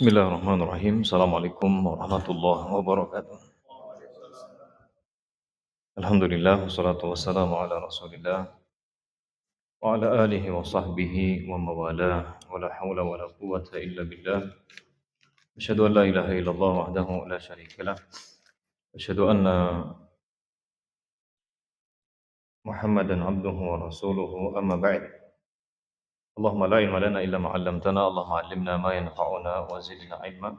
Bismillahirrahmanirrahim. Assalamualaikum warahmatullahi wabarakatuh. Alhamdulillah, wassalatu wassalamu ala rasulillah wa ala alihi wa sahbihi wa mawalah wa la hawla wa la quwwata illa billah. Asyhadu an la ilaha illallah wahdahu la syarika lah. Asyhadu anna Muhammadan abduhu wa rasuluhu amma ba'd. Allahumma la ilma lana illa ma 'allamtana, Allahumma 'allimna ma yanfa'una wa zidna ilma.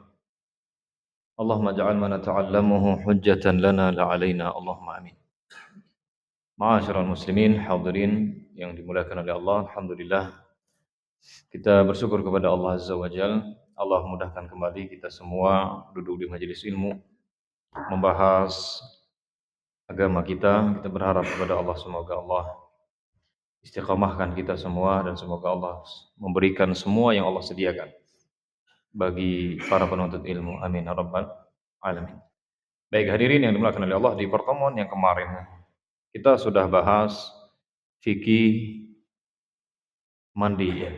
Allahumma ja'al ma nata'allamuhu hujjatan lana la 'alaina, Allahumma amin. Ma'asyiral muslimin, hadirin yang dimuliakan oleh Allah, alhamdulillah kita bersyukur kepada Allah Azza wa Jalla. Allah mudahkan kembali kita semua duduk di majelis ilmu membahas agama kita. Kita berharap kepada Allah semoga Allah istiqamahkan kita semua dan semoga Allah memberikan semua yang Allah sediakan bagi para penuntut ilmu. Amin ya rabbal alamin. Baik hadirin yang dimuliakan oleh Allah, di pertemuan yang kemarin kita sudah bahas fikih mandi ya.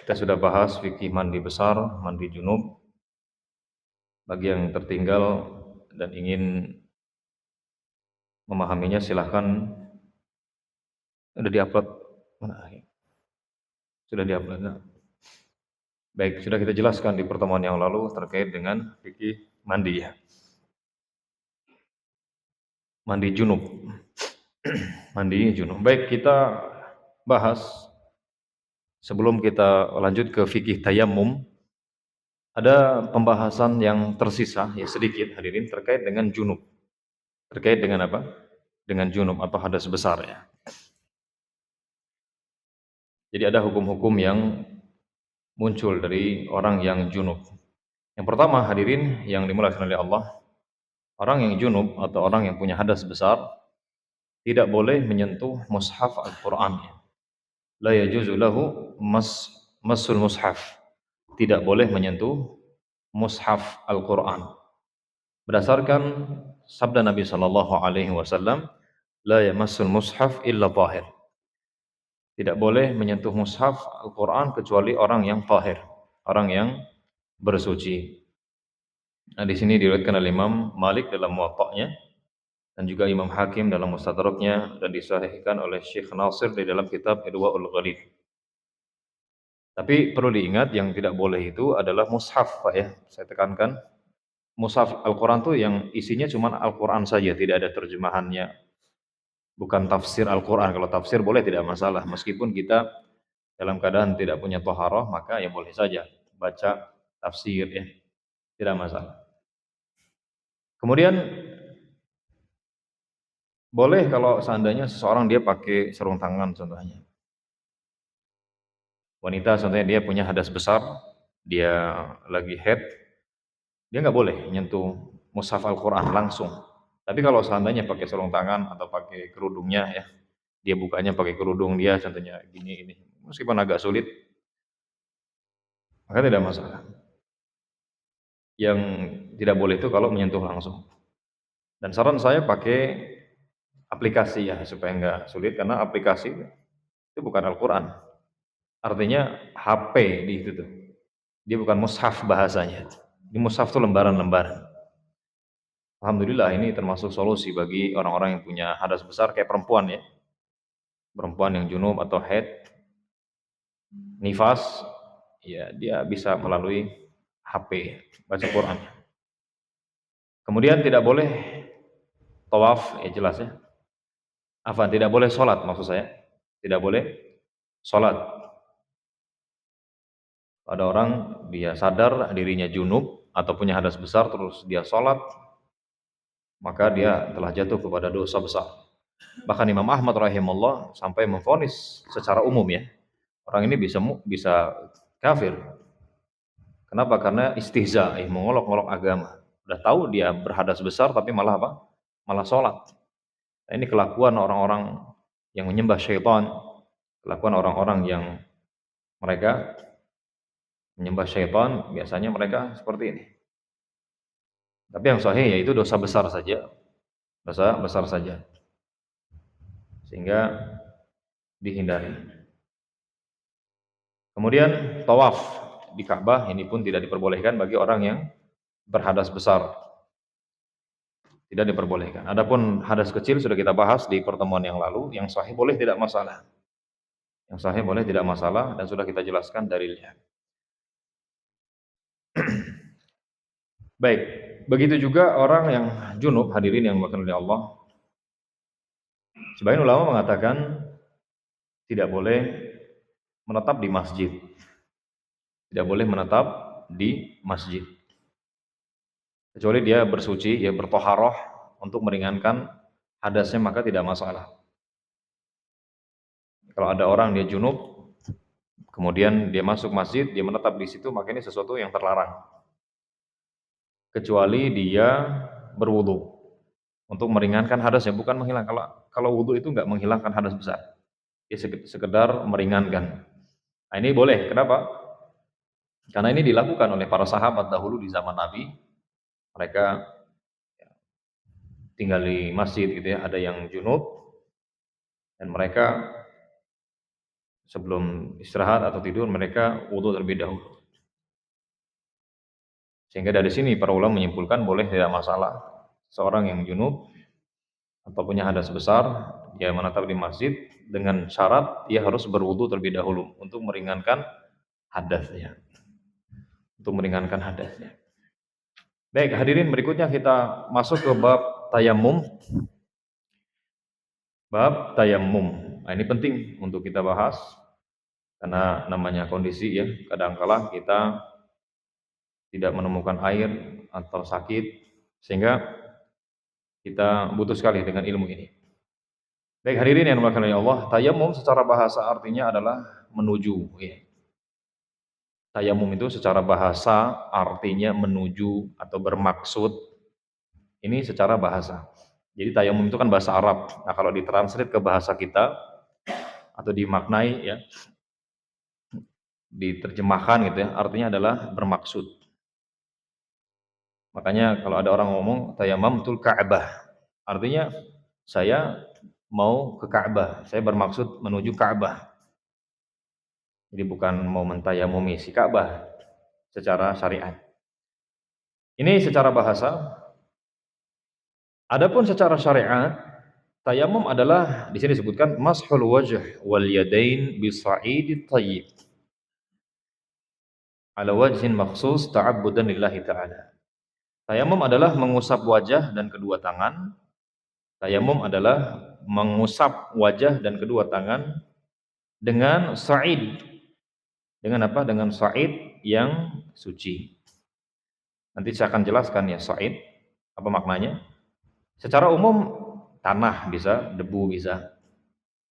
Kita sudah bahas fikih mandi besar, mandi junub. Bagi yang tertinggal dan ingin memahaminya silahkan, sudah diupload mana? Sudah diupload. Nah. Baik, sudah kita jelaskan di pertemuan yang lalu terkait dengan fikih mandi ya. Mandi junub. Mandi junub. Baik, kita bahas sebelum kita lanjut ke fikih tayammum, ada pembahasan yang tersisa ya sedikit hadirin terkait dengan junub. Terkait dengan apa? Dengan junub atau hadas besar ya. Jadi ada hukum-hukum yang muncul dari orang yang junub. Yang pertama hadirin yang dimuliakan oleh Allah, orang yang junub atau orang yang punya hadas besar tidak boleh menyentuh mushaf Al-Qur'an. La yajuzu lahu massul mushaf. Tidak boleh menyentuh mushaf Al-Qur'an. Berdasarkan sabda Nabi sallallahu alaihi wasallam, la yamassul mushaf illa tahir. Tidak boleh menyentuh mushaf Al-Qur'an kecuali orang yang tahir, orang yang bersuci. Nah, di sini diriwayatkan oleh Imam Malik dalam Muwatta'nya dan juga Imam Hakim dalam Mustadraknya dan disahihkan oleh Syekh Nasir di dalam kitab Irwaul Ghalil. Tapi perlu diingat yang tidak boleh itu adalah mushaf, Pak ya. Saya tekankan, mushaf Al-Qur'an itu yang isinya cuma Al-Qur'an saja, tidak ada terjemahannya. Bukan tafsir Al-Qur'an. Kalau tafsir boleh tidak masalah, meskipun kita dalam keadaan tidak punya thaharah, maka ya boleh saja baca tafsir ya. Tidak masalah. Kemudian boleh kalau seandainya seseorang dia pakai sarung tangan contohnya. Wanita contohnya dia punya hadas besar, dia lagi haid, dia nggak boleh nyentuh mushaf Al-Qur'an langsung. Tapi kalau seandainya pakai sarung tangan atau pakai kerudungnya ya, dia bukanya pakai kerudung dia contohnya gini ini, meskipun agak sulit, maka tidak masalah. Yang tidak boleh itu kalau menyentuh langsung. Dan saran saya pakai aplikasi ya supaya nggak sulit, karena aplikasi itu bukan Al-Qur'an. Artinya HP di itu tuh. Dia bukan mushaf bahasanya. Di mushaf itu lembaran-lembaran. Alhamdulillah ini termasuk solusi bagi orang-orang yang punya hadas besar kayak perempuan ya. Perempuan yang junub atau haid, nifas, ya dia bisa melalui HP baca Quran. Kemudian tidak boleh tawaf, ya jelas ya. Tidak boleh sholat maksud saya. Tidak boleh sholat. Ada orang dia sadar dirinya junub atau punya hadas besar terus dia sholat, maka dia telah jatuh kepada dosa besar. Bahkan Imam Ahmad rahimahullah sampai memvonis secara umum ya, orang ini bisa kafir. Kenapa? Karena istihza, mengolok-olok agama. Udah tahu dia berhadas besar tapi malah apa? Malah sholat. Nah, ini kelakuan orang-orang yang menyembah syaitan, kelakuan orang-orang yang mereka menyembah syaitan, biasanya mereka seperti ini. Tapi yang sahih yaitu dosa besar saja. Dosa besar saja. Sehingga dihindari. Kemudian tawaf. di Ka'bah ini pun tidak diperbolehkan bagi orang yang berhadas besar. Tidak diperbolehkan. Adapun hadas kecil sudah kita bahas di pertemuan yang lalu, yang sahih boleh tidak masalah. Yang sahih boleh tidak masalah dan sudah kita jelaskan dalilnya. Baik, begitu juga orang yang junub, hadirin yang dimuliakan oleh Allah. Sebagian ulama mengatakan tidak boleh menetap di masjid. Tidak boleh menetap di masjid. Kecuali dia bersuci, dia bertoharoh untuk meringankan hadasnya, maka tidak masalah. Kalau ada orang dia junub, kemudian dia masuk masjid, dia menetap di situ, maka ini sesuatu yang terlarang. Kecuali dia berwudu untuk meringankan hadasnya, bukan menghilangkan. Kalau wudu itu nggak menghilangkan hadas besar, dia sekedar meringankan. Nah, ini boleh. Kenapa? Karena ini dilakukan oleh para sahabat dahulu di zaman Nabi. Mereka tinggal di masjid gitu ya, ada yang junub dan mereka sebelum istirahat atau tidur mereka wudu terlebih dahulu. Sehingga dari sini para ulama menyimpulkan boleh, tidak masalah seorang yang junub atau punya hadas besar dia menetap di masjid dengan syarat dia harus berwudu terlebih dahulu untuk meringankan hadasnya. Untuk meringankan hadasnya. Baik, hadirin, berikutnya kita masuk ke bab tayammum. Bab tayammum. Nah, ini penting untuk kita bahas karena namanya kondisi ya, kadang-kala kita tidak menemukan air atau sakit sehingga kita butuh sekali dengan ilmu ini. Baik, hadirin yang dimuliakan oleh Allah, tayammum secara bahasa artinya adalah menuju ya. Tayammum itu secara bahasa artinya menuju atau bermaksud. Ini secara bahasa. Jadi tayammum itu kan bahasa Arab. Nah, kalau ditranslate ke bahasa kita atau dimaknai ya, diterjemahkan gitu ya, artinya adalah bermaksud. Makanya kalau ada orang ngomong tayammumtul Ka'bah, artinya saya mau ke Ka'bah, saya bermaksud menuju Ka'bah. Jadi bukan mau mentayamumi si Ka'bah secara syariat. Ini secara bahasa. Adapun secara syariat, tayammum adalah di sini disebutkan mashul wajh wal yadain bi sa'idit thayyib ala wajhin makhsus ta'abbudan lillahi ta'ala. Tayammum adalah mengusap wajah dan kedua tangan. Tayammum adalah mengusap wajah dan kedua tangan dengan sa'id. Dengan apa? Dengan sa'id yang suci. Nanti saya akan jelaskan ya sa'id apa maknanya. Secara umum tanah bisa, debu bisa.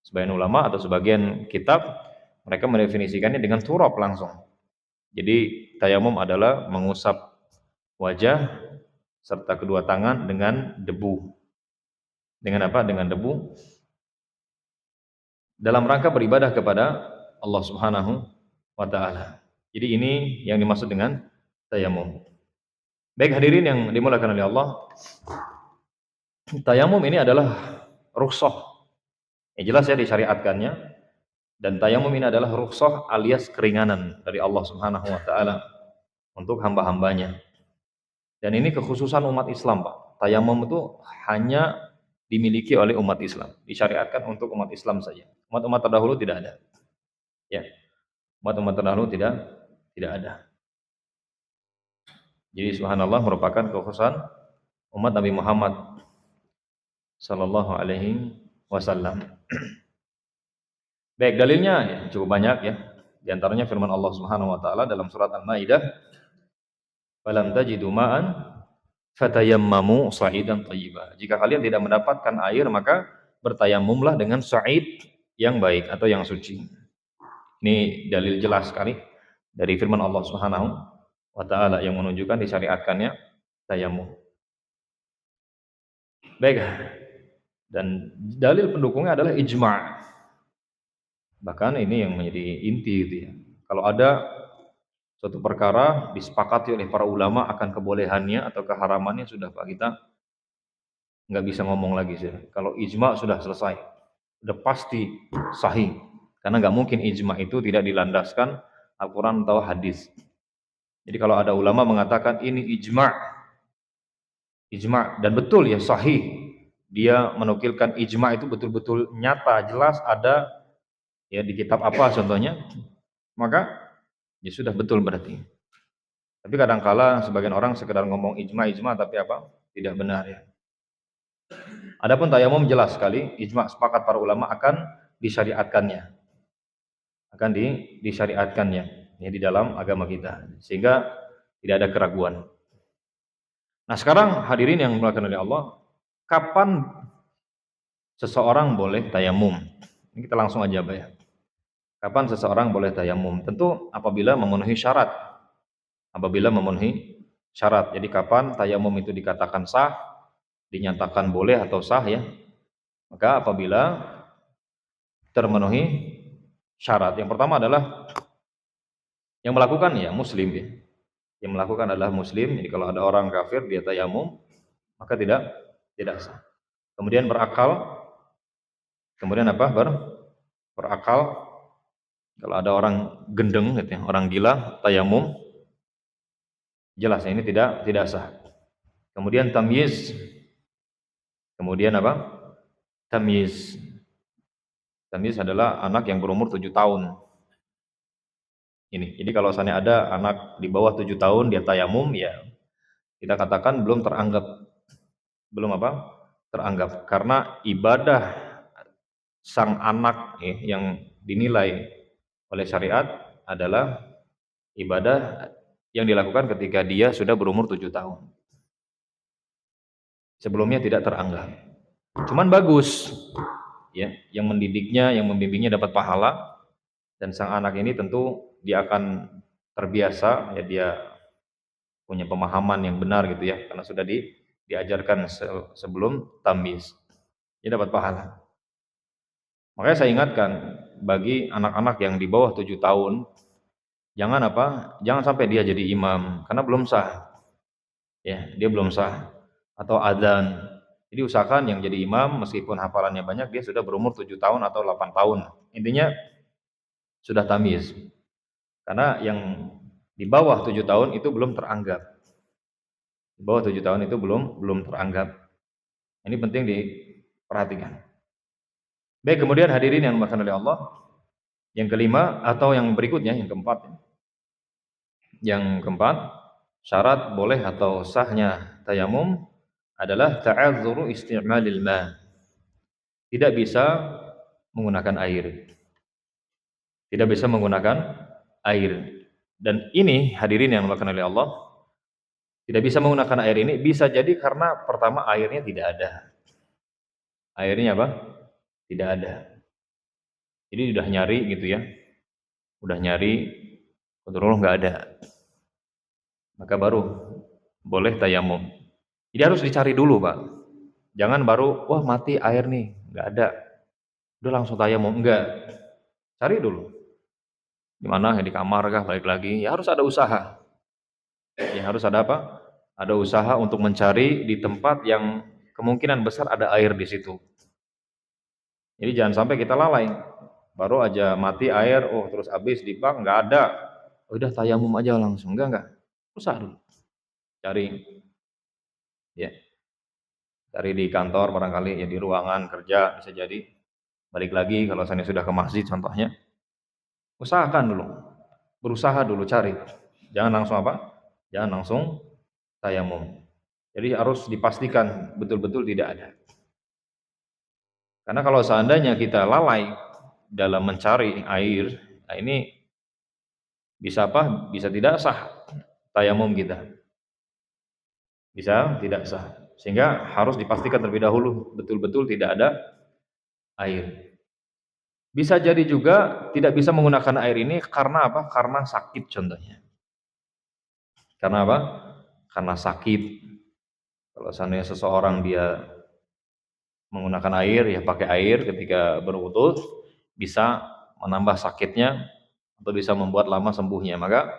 Sebagian ulama atau sebagian kitab mereka mendefinisikannya dengan turab langsung. Jadi tayammum adalah mengusap wajah serta kedua tangan dengan debu. Dengan apa? Dengan debu. Dalam rangka beribadah kepada Allah Subhanahu wa taala. Jadi ini yang dimaksud dengan tayammum. Baik, hadirin yang dimuliakan oleh Allah, tayammum ini adalah rukhsah. Jelas ya disyariatkannya, dan tayammum ini adalah rukhsah alias keringanan dari Allah Subhanahu wa taala untuk hamba-hambanya. Dan ini kekhususan umat Islam, Pak. Tayammum itu hanya dimiliki oleh umat Islam, disyariatkan untuk umat Islam saja. Umat-umat terdahulu tidak ada. Ya. Umat-umat terdahulu tidak ada. Jadi subhanallah merupakan kekhususan umat Nabi Muhammad sallallahu alaihi wasallam. Baik, dalilnya ya, cukup banyak ya. Di antaranya firman Allah Subhanahu wa taala dalam surat Al-Maidah, "Falam tajidu ma'an fatayammamu sa'idan thayyiba." Jika kalian tidak mendapatkan air, maka bertayamumlah dengan sa'id yang baik atau yang suci. Ini dalil jelas sekali dari firman Allah Subhanahu wa taala yang menunjukkan disyariatkannya tayammum. Baik. Dan dalil pendukungnya adalah ijma'. Bahkan ini yang menjadi inti gitu ya. Kalau ada suatu perkara disepakati oleh para ulama akan kebolehannya atau keharamannya, sudah Pak, kita nggak bisa ngomong lagi sih. Kalau ijma' sudah selesai, sudah pasti sahih. Karena nggak mungkin ijma' itu tidak dilandaskan Al-Quran atau hadis. Jadi kalau ada ulama mengatakan ini ijma dan betul ya sahih, dia menukilkan ijma itu betul-betul nyata, jelas ada ya di kitab apa contohnya, maka ya sudah betul berarti. Tapi kadangkala sebagian orang sekedar ngomong ijma tapi apa? Tidak benar ya. Adapun tayamum jelas sekali, ijma sepakat para ulama akan disyariatkannya. Disyariatkannya ya di dalam agama kita. Sehingga tidak ada keraguan. Nah, sekarang hadirin yang dimuliakan oleh Allah, kapan seseorang boleh tayamum? Ini kita langsung aja, Pak ya. Kapan seseorang boleh tayamum? Tentu apabila memenuhi syarat. Apabila memenuhi syarat. Jadi kapan tayamum itu dikatakan sah, dinyatakan boleh atau sah ya? Maka apabila termenuhi syarat. Yang pertama adalah yang melakukan ya muslim ya. Yang melakukan adalah muslim. Jadi kalau ada orang kafir dia tayamum, maka tidak sah. Kemudian berakal. Kemudian apa? Berakal. Kalau ada orang gendeng gitu ya, orang gila tayamum, jelas ini tidak sah. Kemudian tamyiz. Kemudian apa? Tamyiz. Tamyiz adalah anak yang berumur 7 tahun. Ini. Jadi kalau misalnya ada anak di bawah 7 tahun dia tayamum ya kita katakan belum teranggap teranggap karena ibadah sang anak yang dinilai oleh syariat adalah ibadah yang dilakukan ketika dia sudah berumur 7 tahun. Sebelumnya tidak teranggap. Cuman bagus ya, yang mendidiknya, yang membimbingnya dapat pahala dan sang anak ini tentu dia akan terbiasa ya, dia punya pemahaman yang benar gitu ya karena sudah diajarkan sebelum tamyiz. Dia dapat pahala. Makanya saya ingatkan bagi anak-anak yang di bawah 7 tahun jangan sampai dia jadi imam karena belum sah. Ya, dia belum sah atau adzan. Jadi usahakan yang jadi imam meskipun hafalannya banyak dia sudah berumur 7 tahun atau 8 tahun. Intinya sudah tamyiz. Karena yang di bawah 7 tahun itu belum teranggap. Di bawah 7 tahun itu belum teranggap. Ini penting diperhatikan. Baik, kemudian hadirin yang dimuliakan oleh Allah, yang kelima atau yang berikutnya, yang keempat. Yang keempat, syarat boleh atau sahnya tayamum adalah ta'adzuru isti'malil ma. Tidak bisa menggunakan air. Tidak bisa menggunakan air. Dan ini hadirin yang dimuliakan oleh Allah, tidak bisa menggunakan air ini bisa jadi karena pertama airnya tidak ada. Airnya apa? Tidak ada. Jadi udah nyari gitu ya. Udah nyari, betul nggak ada. Maka baru boleh tayamum. Jadi harus dicari dulu, Pak. Jangan baru, wah mati air nih, nggak ada. Udah langsung tayamum, enggak. Cari dulu. Di mana? Di kamar kah, balik lagi. Ya harus ada usaha. Ya harus ada apa? Ada usaha untuk mencari di tempat yang kemungkinan besar ada air di situ. Jadi jangan sampai kita lalai. Baru aja mati air, oh terus habis di bak, nggak ada. Udah tayamum aja langsung, enggak. Usaha dulu. Cari. Ya. Cari di kantor barangkali, ya di ruangan kerja bisa jadi. Balik lagi kalau saya sudah ke masjid contohnya. Usahakan dulu. Berusaha dulu cari. Jangan langsung apa? Jangan langsung tayamum. Jadi harus dipastikan betul-betul tidak ada. Karena kalau seandainya kita lalai dalam mencari air, nah ini bisa apa? Bisa tidak sah tayamum kita. Bisa tidak sah. Sehingga harus dipastikan terlebih dahulu betul-betul tidak ada air. Bisa jadi juga tidak bisa menggunakan air ini karena apa? Karena sakit contohnya. Karena apa? Karena sakit. Kalau seandainya seseorang dia menggunakan air, ya pakai air ketika berwudu bisa menambah sakitnya atau bisa membuat lama sembuhnya. Maka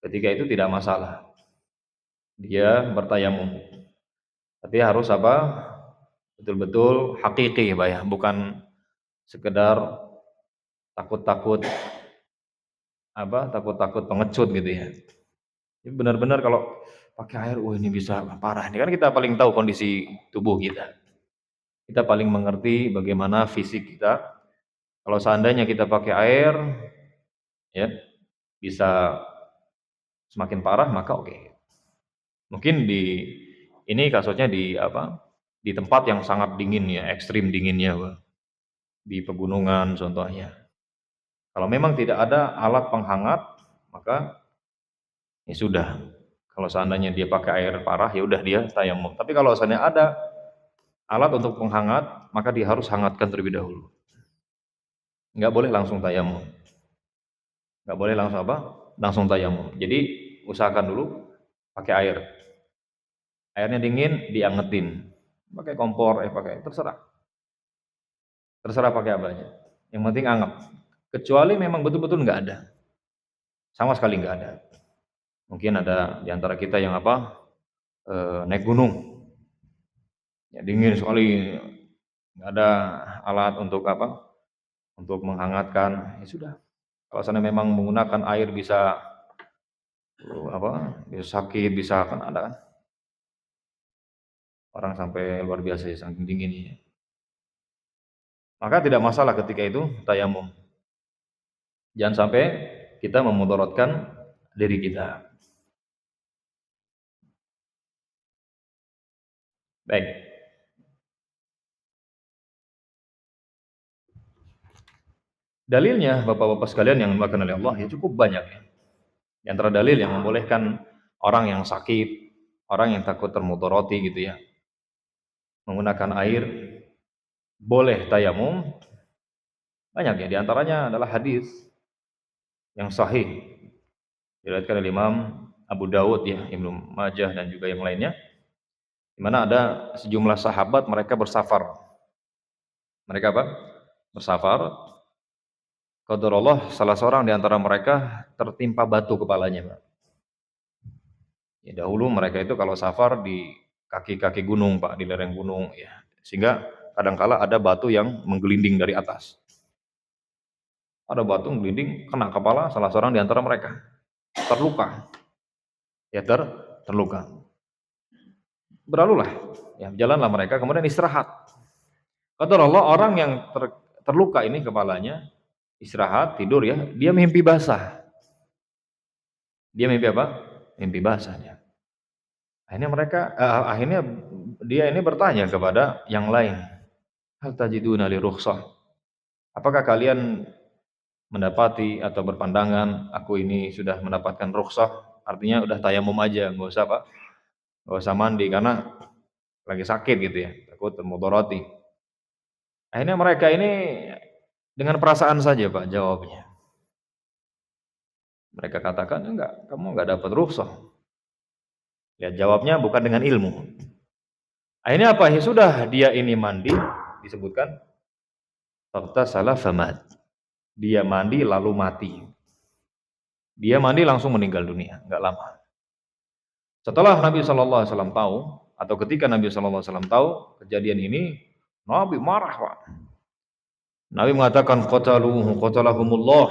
ketika itu tidak masalah. Dia bertayamum. Tapi harus apa? Betul-betul hakiki, Pak ya, bukan sekedar takut-takut pengecut gitu ya. Benar-benar kalau pakai air, ini bisa parah nih, kan kita paling tahu kondisi tubuh kita. Kita paling mengerti bagaimana fisik kita. Kalau seandainya kita pakai air, ya bisa semakin parah, maka oke. Mungkin ini kasusnya di apa, di tempat yang sangat dingin ya, ekstrim dinginnya, di pegunungan contohnya. Kalau memang tidak ada alat penghangat, maka ya sudah. Kalau seandainya dia pakai air parah, ya udah dia tayamum. Tapi kalau seandainya ada alat untuk penghangat, maka dia harus hangatkan terlebih dahulu. Nggak boleh langsung tayamum. Nggak boleh langsung apa? Langsung tayamum. Jadi usahakan dulu pakai air. Airnya dingin, diangetin. Pakai kompor, pakai terserah. Terserah pakai apa aja. Yang penting anget. Kecuali memang betul-betul nggak ada. Sama sekali nggak ada. Mungkin ada di antara kita yang apa? Naik gunung. Ya, dingin sekali, nggak ada alat untuk apa? Untuk menghangatkan. Ya sudah. Kalau sana memang menggunakan air bisa apa? Bisa sakit, bisa kan ada kan? Orang sampai luar biasa ya, saking dinginnya. Maka tidak masalah ketika itu tayamum. Jangan sampai kita memudaratkan diri kita. Baik. Dalilnya Bapak-bapak sekalian yang dimuliakan oleh Allah ya cukup banyak ya. Di antara dalil yang membolehkan orang yang sakit, orang yang takut termudarati gitu ya, menggunakan air boleh tayamum. Banyak ya, di antaranya adalah hadis yang sahih diriwayatkan oleh Imam Abu Dawud ya, Ibnu Majah dan juga yang lainnya, di mana ada sejumlah sahabat mereka bersafar. Mereka apa? Bersafar. Qadarullah salah seorang di antara mereka tertimpa batu kepalanya, Pak. Ya, dahulu mereka itu kalau safar di kaki-kaki gunung, Pak, di lereng gunung ya. Sehingga kadangkala ada batu yang menggelinding dari atas. Ada batu menggelinding kena kepala salah seorang di antara mereka. Terluka. Ya terluka. Berlalulah, ya jalanlah mereka kemudian istirahat. Qadarullah orang yang terluka ini kepalanya istirahat, tidur ya, dia mimpi basah. Dia mimpi apa? Mimpi basah dia. Akhirnya dia ini bertanya kepada yang lain, hal tajiduna li rukhsah? Apakah kalian mendapati atau berpandangan aku ini sudah mendapatkan rukhsah? Artinya udah tayamum aja, nggak usah apa? Nggak usah mandi karena lagi sakit gitu ya, takut termudarati. Akhirnya mereka ini dengan perasaan saja Pak jawabnya. Mereka katakan enggak, kamu enggak dapat rukhsah. Lihat jawabnya bukan dengan ilmu. Akhirnya apa? Ya sudah dia ini mandi disebutkan salah famat. Dia mandi lalu mati. Dia mandi langsung meninggal dunia, enggak lama. Setelah Nabi Shallallahu Alaihi Wasallam tahu, atau ketika Nabi Shallallahu Alaihi Wasallam tahu kejadian ini, Nabi marah Pak. Nabi mengatakan qatalahumullah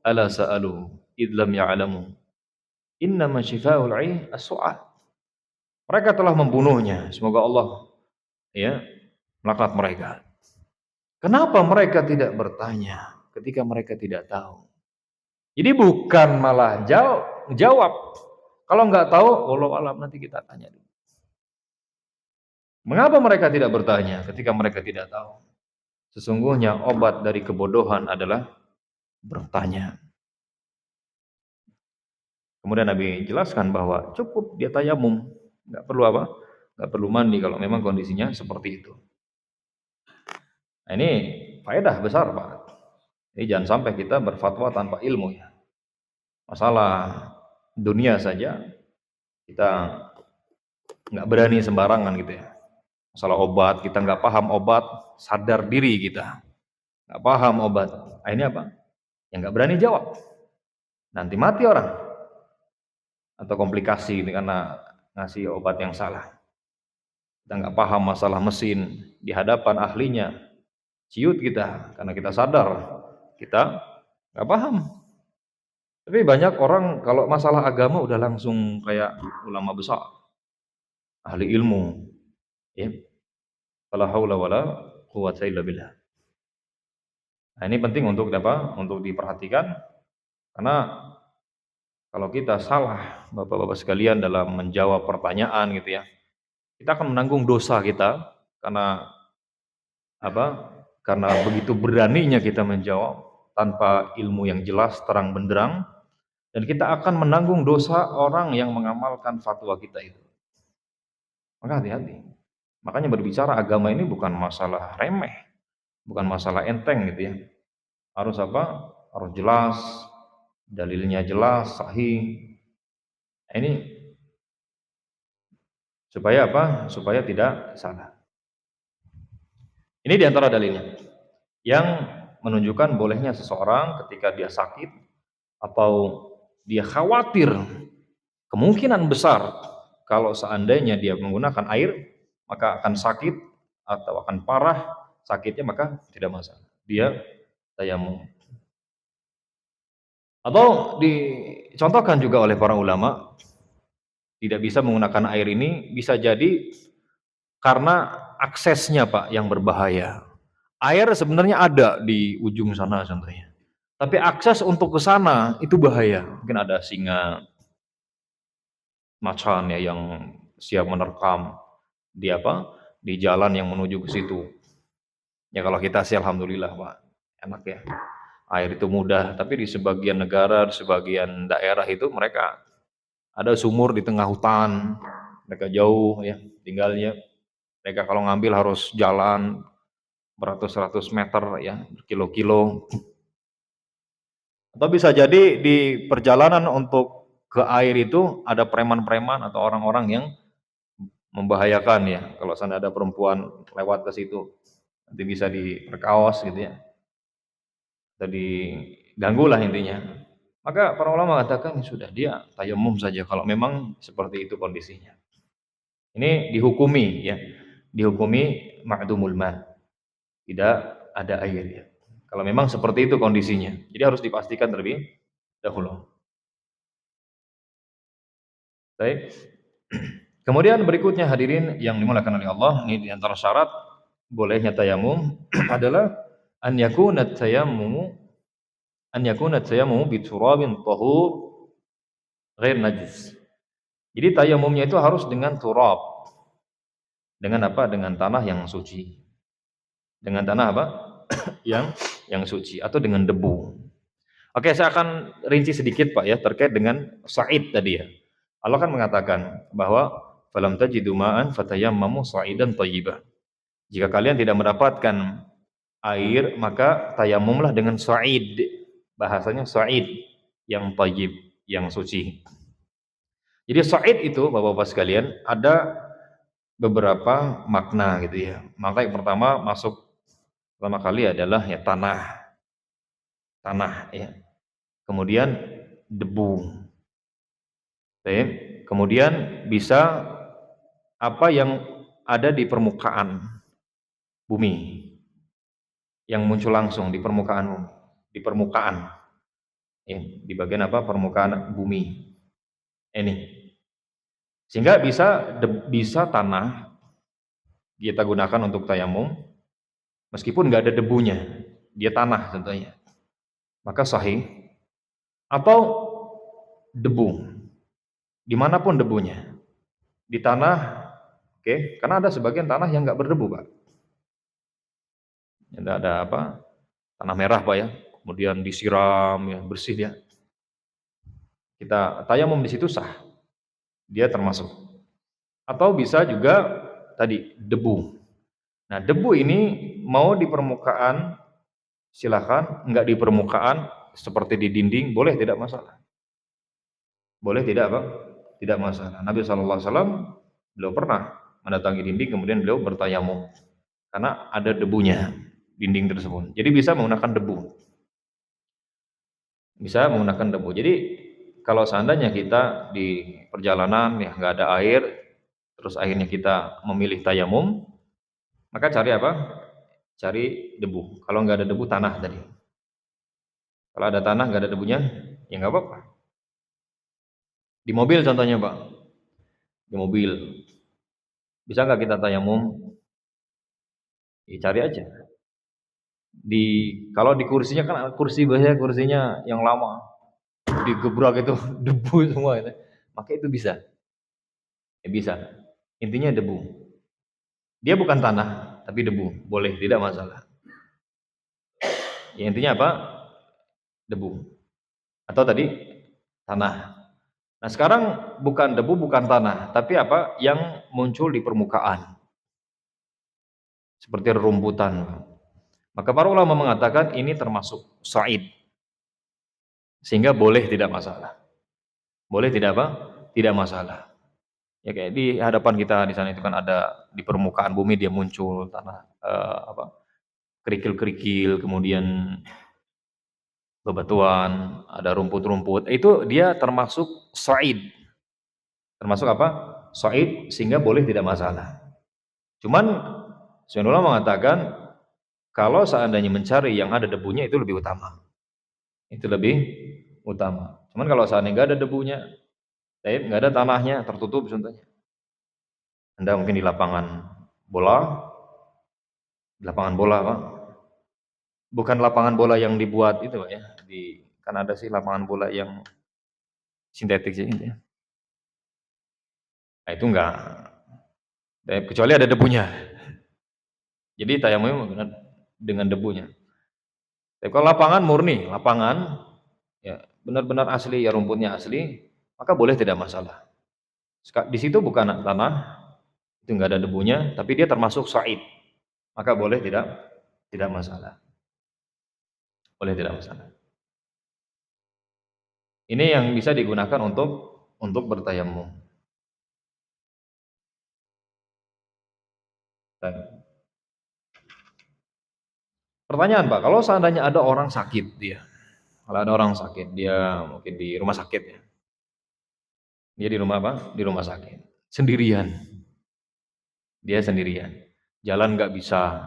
ala sa'alu idlam ya'lamu innama syifa'ul 'ai as-su'al. Mereka telah membunuhnya, semoga Allah ya melaknat mereka. Kenapa mereka tidak bertanya ketika mereka tidak tahu? Jadi bukan malah jawab. Kalau nggak tahu, wallahu alam nanti kita tanya dulu. Mengapa mereka tidak bertanya ketika mereka tidak tahu? Sesungguhnya obat dari kebodohan adalah bertanya. Kemudian Nabi jelaskan bahwa cukup dia tayamum, nggak perlu apa? Nggak perlu mandi kalau memang kondisinya seperti itu. Nah, ini faedah besar Pak. Jadi jangan sampai kita berfatwa tanpa ilmu ya. Masalah dunia saja kita nggak berani sembarangan gitu ya. Masalah obat kita nggak paham obat, sadar diri kita nggak paham obat. Akhirnya apa? Yang nggak berani jawab. Nanti mati orang atau komplikasi ini karena ngasih obat yang salah. Kita nggak paham masalah mesin di hadapan ahlinya, ciut kita karena kita sadar kita nggak paham. Tapi banyak orang kalau masalah agama udah langsung kayak ulama besar, ahli ilmu, ya. Fala haula wala quwwata illa billah. Nah, ini penting untuk apa? Untuk diperhatikan karena kalau kita salah, Bapak-bapak sekalian dalam menjawab pertanyaan gitu ya, kita akan menanggung dosa kita karena apa? Karena begitu beraninya kita menjawab tanpa ilmu yang jelas terang benderang dan kita akan menanggung dosa orang yang mengamalkan fatwa kita itu. Maka hati-hati. Makanya berbicara agama ini bukan masalah remeh, bukan masalah enteng gitu ya. Harus apa? Harus jelas, dalilnya jelas, sahih. Nah, ini supaya apa? Supaya tidak salah. Ini diantara dalilnya yang menunjukkan bolehnya seseorang ketika dia sakit atau dia khawatir kemungkinan besar kalau seandainya dia menggunakan air maka akan sakit atau akan parah sakitnya maka tidak masalah. Dia tayamum. Atau dicontohkan juga oleh para ulama tidak bisa menggunakan air ini bisa jadi karena aksesnya Pak yang berbahaya. Air sebenarnya ada di ujung sana contohnya. Tapi akses untuk ke sana itu bahaya. Mungkin ada singa, macan ya yang siap menerkam di apa? Di jalan yang menuju ke situ. Ya kalau kita sih alhamdulillah Pak, enak ya. Air itu mudah, tapi di sebagian negara, di sebagian daerah itu mereka ada sumur di tengah hutan, mereka jauh ya tinggalnya. Mereka kalau ngambil harus jalan beratus-ratus meter ya, kilo-kilo. Atau bisa jadi di perjalanan untuk ke air itu ada preman-preman atau orang-orang yang membahayakan ya. Kalau sana ada perempuan lewat ke situ, nanti bisa diperkaos gitu ya. Atau diganggu lah intinya. Maka para ulama mengatakan ya sudah dia tayamum saja kalau memang seperti itu kondisinya. Ini dihukumi ya. Dihukumi ma'dumul ma. Tidak ada air ya. Kalau memang seperti itu kondisinya. Jadi harus dipastikan terlebih dahulu. Baik. Kemudian berikutnya hadirin yang dimuliakan oleh Allah, ini di antara syarat bolehnya tayamum adalah an yakuna tayammumu bi turabin tahur ghair najis. Jadi tayamumnya itu harus dengan turab. Dengan apa? Dengan tanah yang suci. Dengan tanah apa? yang suci atau dengan debu. Oke, saya akan rinci sedikit Pak ya terkait dengan sa'id tadi ya. Allah kan mengatakan bahwa falam tajidu ma'an fatayammamu sa'idan thayyiban. Jika kalian tidak mendapatkan air, maka tayamumlah dengan sa'id. Bahasanya sa'id yang thayyib, yang suci. Jadi sa'id itu Bapak-bapak sekalian ada beberapa makna gitu ya. Maka yang pertama pertama kali adalah ya tanah ya. Kemudian debu. Kemudian bisa apa yang ada di permukaan bumi yang muncul langsung di permukaan bumi, di permukaan ya, di bagian apa permukaan bumi ini sehingga bisa tanah kita gunakan untuk tayamum meskipun nggak ada debunya dia tanah contohnya maka sahih atau debu dimanapun debunya di tanah oke karena ada sebagian tanah yang nggak berdebu Pak ada apa tanah merah Pak ya kemudian disiram ya bersih dia kita tayamum di situ sah dia termasuk atau bisa juga tadi debu nah debu ini mau di permukaan silakan enggak di permukaan seperti di dinding boleh tidak masalah boleh tidak apa tidak masalah Nabi SAW beliau pernah mendatangi dinding kemudian beliau bertayamum karena ada debunya dinding tersebut jadi bisa menggunakan debu jadi kalau seandainya kita di perjalanan ya nggak ada air terus akhirnya kita memilih tayamum maka cari apa cari debu kalau nggak ada debu tanah tadi kalau ada tanah nggak ada debunya ya nggak apa-apa. Di mobil contohnya Pak, di mobil bisa nggak kita tayamum? Ya, cari aja. Kalau di kursinya kan kursi biasanya kursinya yang lama digebrak itu debu semua itu. Maka itu bisa. Ya bisa. Intinya debu. Dia bukan tanah, tapi debu. Boleh, tidak masalah. Ya, intinya apa? Debu. Atau tadi tanah. Nah, sekarang bukan debu, bukan tanah, tapi apa? Yang muncul di permukaan. Seperti rerumputan. Maka para ulama mengatakan ini termasuk sa'id. Sehingga boleh tidak masalah. Boleh tidak apa? Tidak masalah. Ya kayak di hadapan kita di sana itu kan ada di permukaan bumi dia muncul tanah kerikil-kerikil, kemudian bebatuan, ada rumput-rumput. Itu dia termasuk sa'id. Termasuk apa? Sa'id sehingga boleh tidak masalah. Cuman Syaikhul mengatakan kalau seandainya mencari yang ada debunya itu lebih utama. Itu lebih utama. Cuman kalau seandainya nggak ada debunya, nggak ada tanahnya, tertutup contohnya. Anda mungkin di lapangan bola, Pak. Bukan lapangan bola yang dibuat itu Pak ya. Kan ada sih lapangan bola yang sintetik sih ya. Nah, itu enggak. Kecuali ada debunya. Jadi tayamumnya dengan debunya. Tapi kalau lapangan murni, lapangan ya benar-benar asli ya rumputnya asli, maka boleh tidak masalah. Di situ bukan tanah, itu enggak ada debunya, tapi dia termasuk sa'id. Maka boleh tidak masalah. Boleh tidak masalah. Ini yang bisa digunakan untuk bertayamum. Pertanyaan Pak, kalau seandainya ada orang sakit kalau ada orang sakit, dia mungkin di rumah sakit ya. Dia di rumah apa? Di rumah sakit. Sendirian. Dia sendirian. Jalan nggak bisa,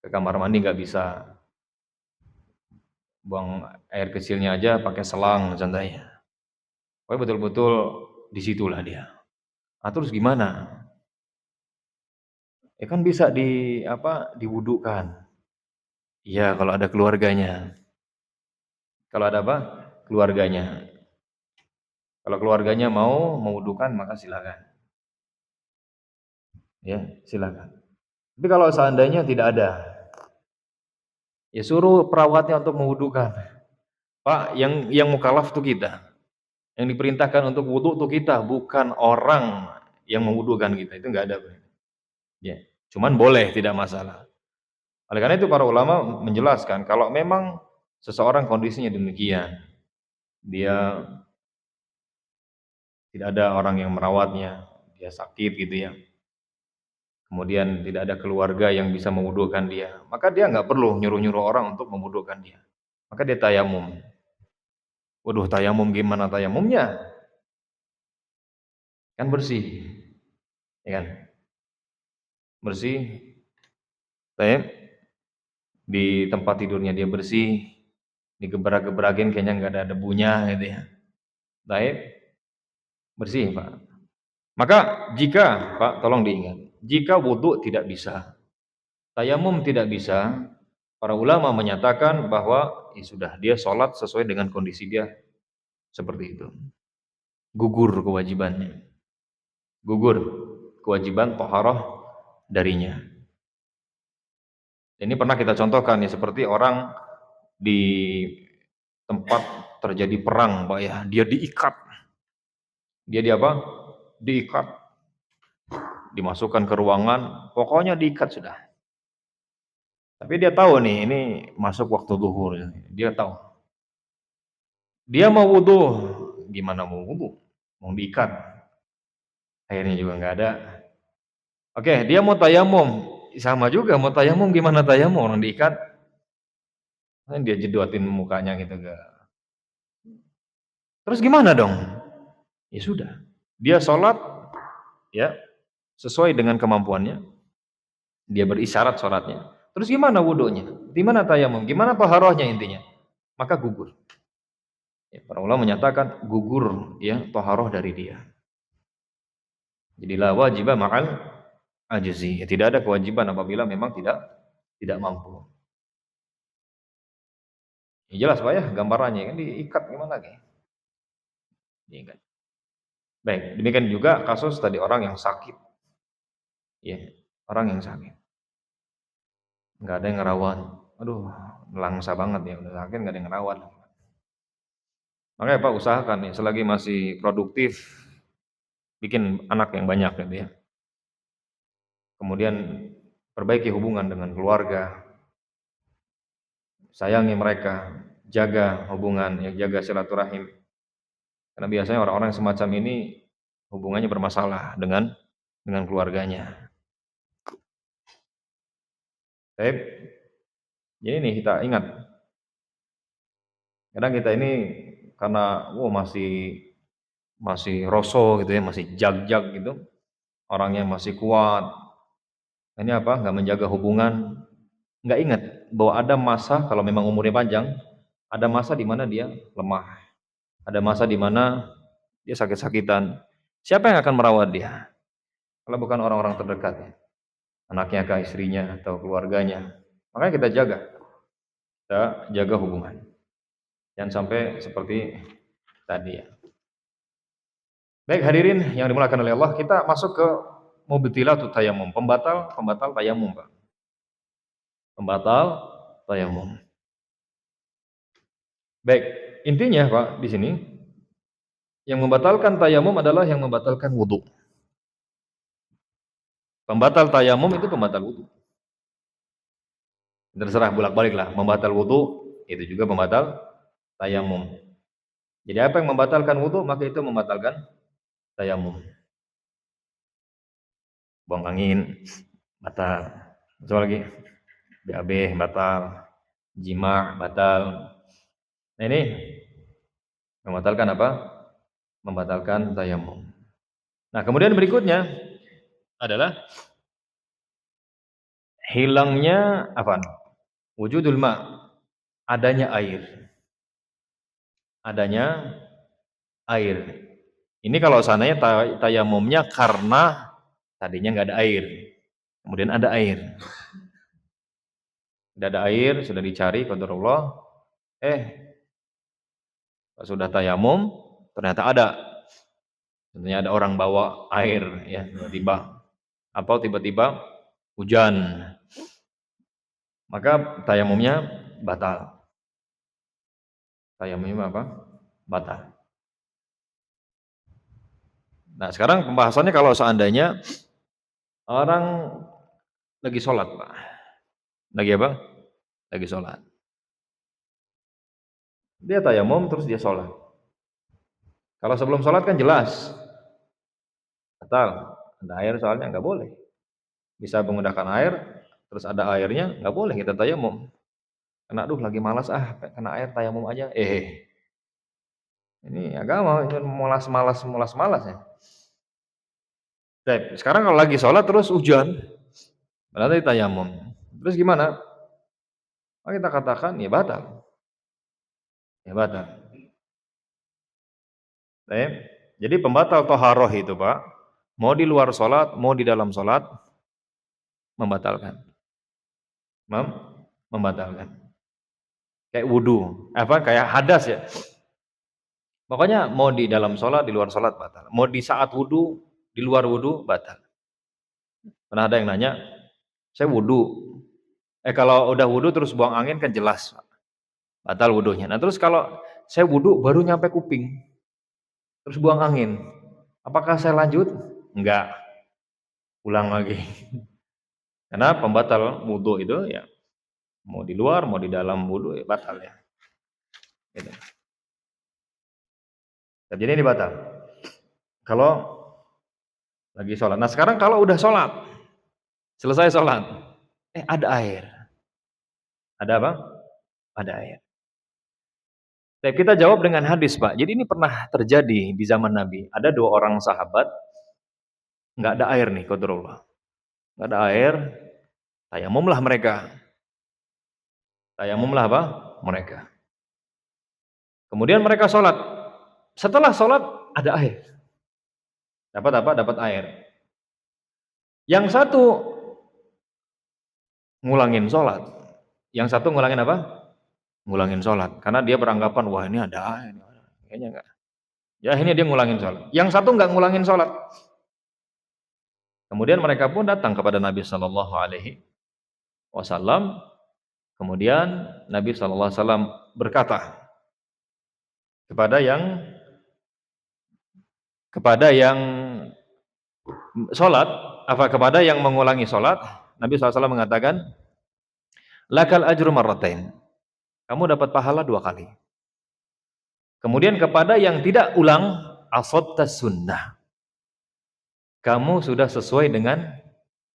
ke kamar mandi nggak bisa, buang air kecilnya aja pakai selang contohnya. Pokoknya betul-betul disitulah dia. Nah, terus gimana? Ya kan bisa diwudukan. Iya, kalau ada keluarganya. Kalau ada apa? Keluarganya. Kalau keluarganya mau mewudukan maka silakan. Ya, silakan. Tapi kalau seandainya tidak ada, ya suruh perawatnya untuk mewudukan. Pak, yang mukallaf itu kita. Yang diperintahkan untuk wudu itu kita, bukan orang yang mewudukan kita. Itu enggak ada. Ya, cuman boleh, tidak masalah. Oleh karena itu para ulama menjelaskan kalau memang seseorang kondisinya demikian, dia tidak ada orang yang merawatnya, dia sakit gitu ya. Kemudian tidak ada keluarga yang bisa mewudukan dia, maka dia nggak perlu nyuruh-nyuruh orang untuk mewudukan dia. Maka dia tayamum. Waduh, tayamum gimana tayamumnya? Kan bersih, ya kan? Bersih, tayam di tempat tidurnya dia bersih, digebrak-gebrakin kayaknya nggak ada debunya gitu ya. Baik, bersih Pak. Maka jika Pak, tolong diingat, jika wudhu tidak bisa, tayamum tidak bisa, para ulama menyatakan bahwa ya sudah dia sholat sesuai dengan kondisi dia seperti itu. Gugur kewajibannya. Gugur kewajiban taharah darinya. Ini pernah kita contohkan ya seperti orang di tempat terjadi perang Pak ya, dia diikat. Dia di apa? Diikat. Dimasukkan ke ruangan, pokoknya diikat sudah. Tapi dia tahu nih, ini masuk waktu zuhur. Dia tahu. Dia mau wudu, gimana mau wudu? Mau diikat. Airnya juga nggak ada. Oke, dia mau tayamum. Sama juga, mau tayamum gimana tayamum? Orang diikat. Kan dia jedotin mukanya gitu. Terus gimana dong? Ya sudah. Dia sholat, ya sesuai dengan kemampuannya. Dia berisyarat sholatnya. Terus gimana wudunya? Gimana tayamum? Gimana taharahnya intinya? Maka gugur. Ya, para ulama menyatakan gugur ya taharah dari dia. Jadi la wajiba ma'al ajzi. Ya, tidak ada kewajiban apabila memang tidak mampu. Ya, jelas Pak ya gambarannya kan diikat gimana lagi? Diikat. Baik, demikian juga kasus tadi orang yang sakit. Ya, orang yang sakit. Nggak ada yang ngerawat. Aduh, langsa banget ya udah sakit nggak ada yang ngerawat. Makanya Pak usahakan nih selagi masih produktif bikin anak yang banyak gitu ya. Kemudian perbaiki hubungan dengan keluarga, sayangi mereka, jaga hubungan, ya, jaga silaturahim. Karena biasanya orang-orang semacam ini hubungannya bermasalah dengan keluarganya. Baik, jadi ini kita ingat, kadang kita ini karena masih roso gitu ya, masih jag-jag gitu, orangnya masih kuat. Ini apa? Nggak menjaga hubungan, nggak ingat bahwa ada masa kalau memang umurnya panjang, ada masa di mana dia lemah, ada masa di mana dia sakit-sakitan. Siapa yang akan merawat dia? Kalau bukan orang-orang terdekatnya, anaknya kah, istrinya atau keluarganya. Makanya kita jaga hubungan. Jangan sampai seperti tadi ya. Baik hadirin yang dimulakan oleh Allah, kita masuk ke mubtilatut tayamum, pembatal tayamum, Pak. Pembatal tayamum. Baik, intinya Pak di sini yang membatalkan tayamum adalah yang membatalkan wudu. Pembatal tayamum itu pembatal wudu. Terserah bolak-balik lah, membatal wudu itu juga pembatal tayamum. Jadi apa yang membatalkan wudu maka itu membatalkan tayamum. Buang angin batal. Coba lagi. BAB batal, jima batal. Nah ini membatalkan apa? Membatalkan tayamum. Nah kemudian berikutnya adalah hilangnya apa? Wujudul ma, adanya air. Adanya air. Ini kalau seandainya tayamumnya karena tadinya nggak ada air, kemudian ada air. Tidak ada air, sudah dicari qadarullah, sudah tayamum, ternyata ada. Tentunya ada orang bawa air ya tiba-tiba. Atau tiba-tiba hujan. Maka tayamumnya batal. Tayamumnya apa? Batal. Nah, sekarang pembahasannya kalau seandainya orang lagi sholat, Pak. Lagi apa? Lagi sholat. Dia tayamum terus dia sholat. Kalau sebelum sholat kan jelas. Batal. Ada air soalnya nggak boleh. Bisa menggunakan air, terus ada airnya, nggak boleh kita tayamum. Karena aduh lagi malas kena air tayamum aja. Ini agama ini malas ya. Baik, sekarang kalau lagi sholat terus hujan, berarti tayamum. Terus gimana? Oh, kita katakan ya batal. Ya batal. Baik. Jadi pembatal toharoh itu Pak, mau di luar sholat, mau di dalam sholat, membatalkan. Membatalkan. Kayak wudhu, kayak hadas ya. Pokoknya mau di dalam sholat, di luar sholat batal. Mau di saat wudhu, di luar wudhu batal. Pernah ada yang nanya, saya wudhu. Kalau udah wudhu terus buang angin kan jelas batal wudhunya. Nah terus kalau saya wudhu baru nyampe kuping, terus buang angin, apakah saya lanjut? Enggak, ulang lagi. Karena pembatal wudhu itu ya mau di luar, mau di dalam wudhu ya batal ya. Gitu. Jadi ini batal. Kalau lagi sholat. Nah sekarang kalau udah sholat, selesai sholat, ada air. Ada apa? Ada air. Tapi kita jawab dengan hadis Pak. Jadi ini pernah terjadi di zaman Nabi. Ada dua orang sahabat, nggak ada air nih, qadarullah. Nggak ada air, tayamumlah mereka. Tayamumlah apa? Mereka. Kemudian mereka sholat. Setelah sholat ada air. Dapat apa? Dapat air. Yang satu ngulangin sholat. Yang satu ngulangin apa? Ngulangin sholat. Karena dia beranggapan, wah ini ada air. Kayaknya enggak. Ya akhirnya dia ngulangin sholat. Yang satu enggak ngulangin sholat. Kemudian mereka pun datang kepada Nabi Shallallahu Alaihi Wasallam. Kemudian Nabi Shallallahu Alaihi Wasallam berkata kepada yang sholat, kepada yang mengulangi sholat, Nabi SAW mengatakan, lakal ajru marratain, kamu dapat pahala 2 kali. Kemudian kepada yang tidak ulang, asabtas sunnah, kamu sudah sesuai dengan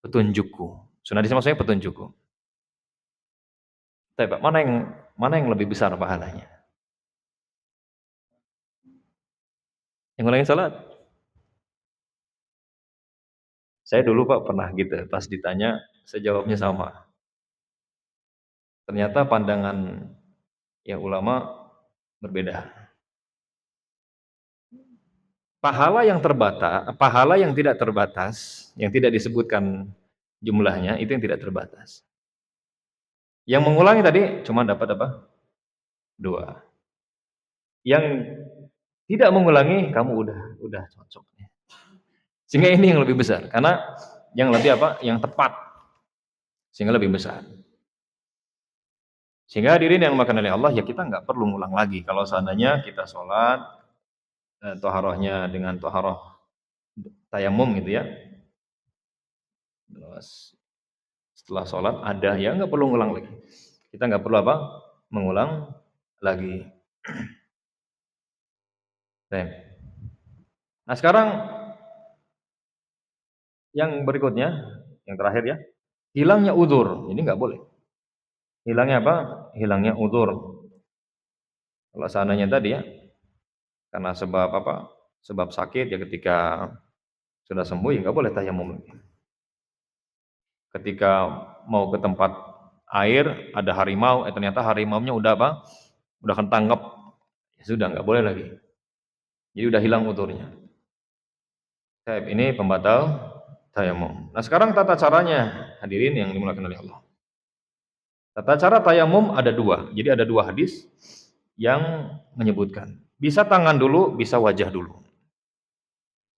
petunjukku. Sunnah di sini maksudnya petunjukku. Tapi Pak, mana yang lebih besar pahalanya? Yang ngulangin sholat? Saya dulu Pak pernah gitu, pas ditanya, saya jawabnya sama. Ternyata pandangan ya ulama berbeda. Pahala yang tidak terbatas, yang tidak disebutkan jumlahnya, itu yang tidak terbatas. Yang mengulangi tadi cuma dapat apa? 2. Yang tidak mengulangi, kamu udah cocok. Sehingga ini yang lebih besar, karena yang lebih apa? Yang tepat. Sehingga lebih besar. Sehingga hadirin yang dimakan oleh Allah, ya kita nggak perlu ngulang lagi. Kalau seandainya kita sholat, toharohnya dengan toharoh tayamum gitu ya. Setelah sholat ada, ya nggak perlu ngulang lagi. Kita nggak perlu apa? Mengulang lagi. Nah sekarang yang berikutnya, yang terakhir ya, hilangnya udzur. Ini nggak boleh. Hilangnya apa? Hilangnya udzur. Kalau seandainya tadi ya, karena sebab apa? Sebab sakit ya, ketika sudah sembuh ya nggak boleh tayamum lagi. Ketika mau ke tempat air ada harimau, ternyata harimaunya udah apa? Udah ketangkep, ya sudah nggak boleh lagi. Jadi udah hilang udzurnya. Ini pembatal tayamum. Nah sekarang tata caranya, hadirin yang dimuliakan oleh Allah. Tata cara tayamum ada 2. Jadi ada 2 hadis yang menyebutkan. Bisa tangan dulu, bisa wajah dulu.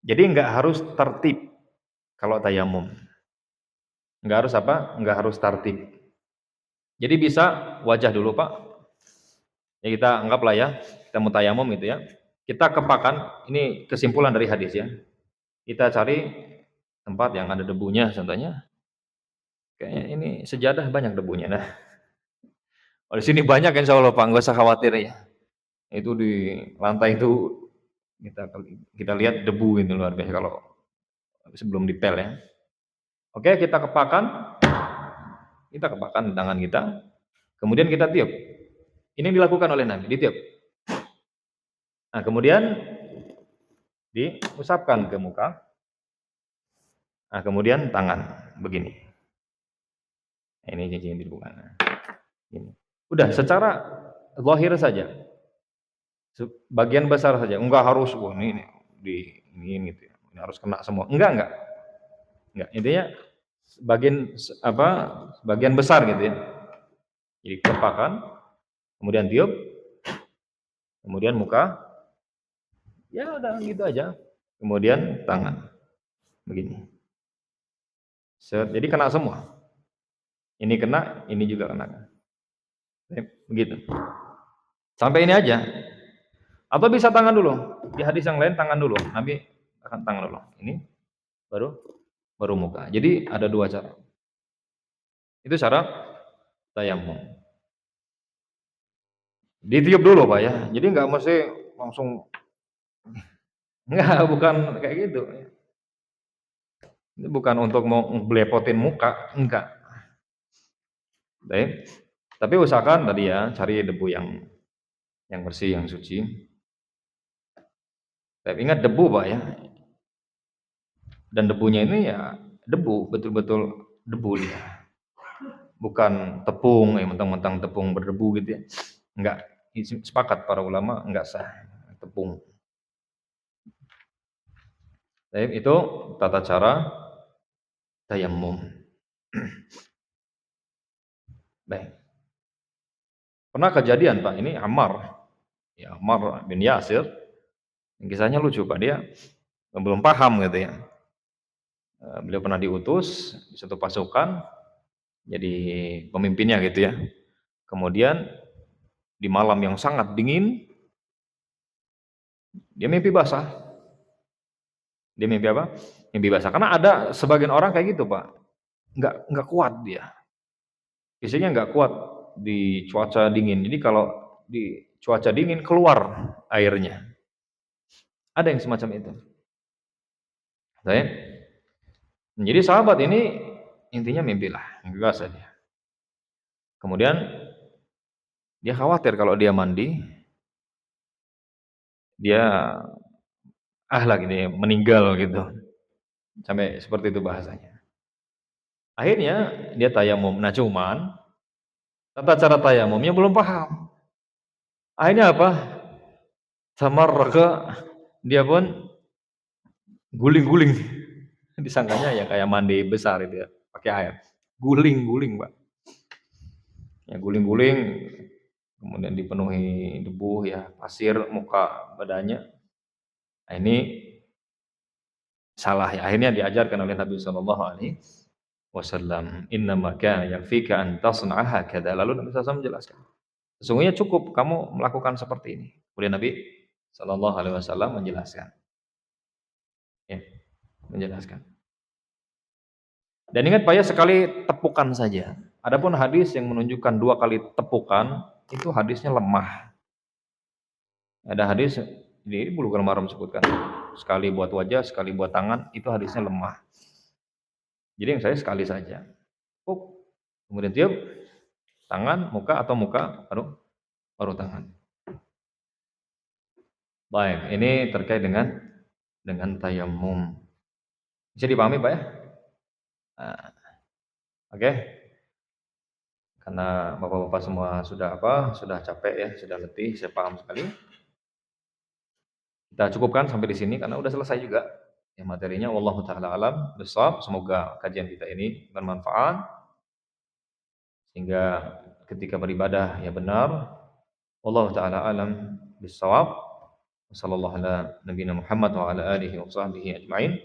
Jadi nggak harus tertib kalau tayamum. Nggak harus apa? Nggak harus tertib. Jadi bisa wajah dulu Pak. Ya kita anggaplah ya, kita mau tayamum gitu ya. Kita kepakan, ini kesimpulan dari hadis ya. Kita cari tempat yang ada debunya contohnya. Kayaknya ini sejadah banyak debunya. Nah, di sini banyak insya Allah Pak, nggak usah khawatir ya. Itu di lantai itu kita lihat debu itu luar biasa kalau sebelum dipel ya. Oke, kita kepakan di tangan kita, kemudian kita tiup. Ini yang dilakukan oleh Nabi, ditiup. Nah, kemudian diusapkan ke muka. Nah, kemudian tangan begini. Nah, ini cincin dibuka. Nah, ini. Udah secara zahir saja. Bagian besar saja, enggak harus ini gitu ya. Ini harus kena semua. Enggak. Intinya bagian besar gitu ya. Jadi kepakan, kemudian tiup, kemudian muka, ya udah gitu aja. Kemudian tangan, begini. Jadi kena semua. Ini kena, ini juga kena. Begitu. Sampai ini aja. Atau bisa tangan dulu. Di hadis yang lain tangan dulu. Nabi akan tangan dulu. Ini baru muka. Jadi ada 2 cara. Itu cara tayamum. Ditiup dulu Pak ya. Jadi nggak mesti langsung, bukan kayak gitu. Ini bukan untuk mau belepotin muka, enggak. Baik. Tapi usahakan tadi ya, cari debu yang bersih, yang suci. Tapi ingat debu Pak ya. Dan debunya ini ya debu, betul-betul debu dia. Bukan tepung, mentang-mentang tepung berdebu gitu ya. Enggak. sepakat para ulama enggak sah tepung. Baik, itu tata cara tayamum. Baik. Pernah kejadian Pak, ini Ammar, ya Ammar bin Yasir, kisahnya lucu Pak, dia belum paham gitu ya. Beliau pernah diutus di satu pasukan, jadi pemimpinnya gitu ya. Kemudian di malam yang sangat dingin, dia mimpi basah. Dia mimpi apa? Mimpi basah. Karena ada sebagian orang kayak gitu Pak, nggak kuat dia. Biasanya nggak kuat di cuaca dingin. Jadi kalau di cuaca dingin keluar airnya. Ada yang semacam itu. Baik. Jadi sahabat ini intinya mimpilah, mimpi basah dia. Kemudian dia khawatir kalau dia mandi, dia lagi nih meninggal gitu. Sampai seperti itu bahasanya. Akhirnya dia tayamum. Nah, cuman tata cara tayamumnya belum paham. Akhirnya apa? Tamarraka, dia pun guling-guling. Disangkanya ya kayak mandi besar itu ya, pakai air. Guling-guling, Pak. Ya guling-guling, kemudian dipenuhi debu ya, pasir muka badannya. Nah, ini salah ya. Akhirnya diajarkan oleh Nabi sallallahu alaihi wasallam, "Innama kana yakfika an tasna'a hakadha." Lalu Nabi SAW menjelaskan, sesungguhnya cukup kamu melakukan seperti ini. Kemudian Nabi sallallahu alaihi wasallam menjelaskan. Ya, menjelaskan. Dan ingat Pak ya, sekali tepukan saja. Adapun hadis yang menunjukkan 2 kali tepukan itu hadisnya lemah. Ada hadis di Bulughul Maram sebutkan, sekali buat wajah, sekali buat tangan, itu hadisnya lemah. Jadi yang saya sekali saja. Kemudian tiup tangan, muka atau muka baru tangan. Baik, ini terkait dengan tayamum. Bisa dipahami Pak ya? Nah, oke. Karena Bapak-bapak semua sudah capek ya, sudah letih, saya paham sekali. Kita cukupkan sampai di sini karena udah selesai juga ya materinya. Wallahu taala alam bissawab. Semoga kajian kita ini bermanfaat sehingga ketika beribadah ya benar. Wallahu taala alam bissawab. Wassallallahu ala nabiyina Muhammad wa ala alihi wa sahbihi ajmain.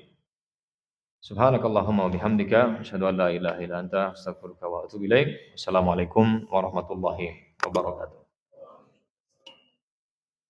Subhanakallahumma wa bihamdika asyhadu an la ilaha illa anta astaghfiruka wa atubu ilaik. Wassalamualaikum warahmatullahi wabarakatuh.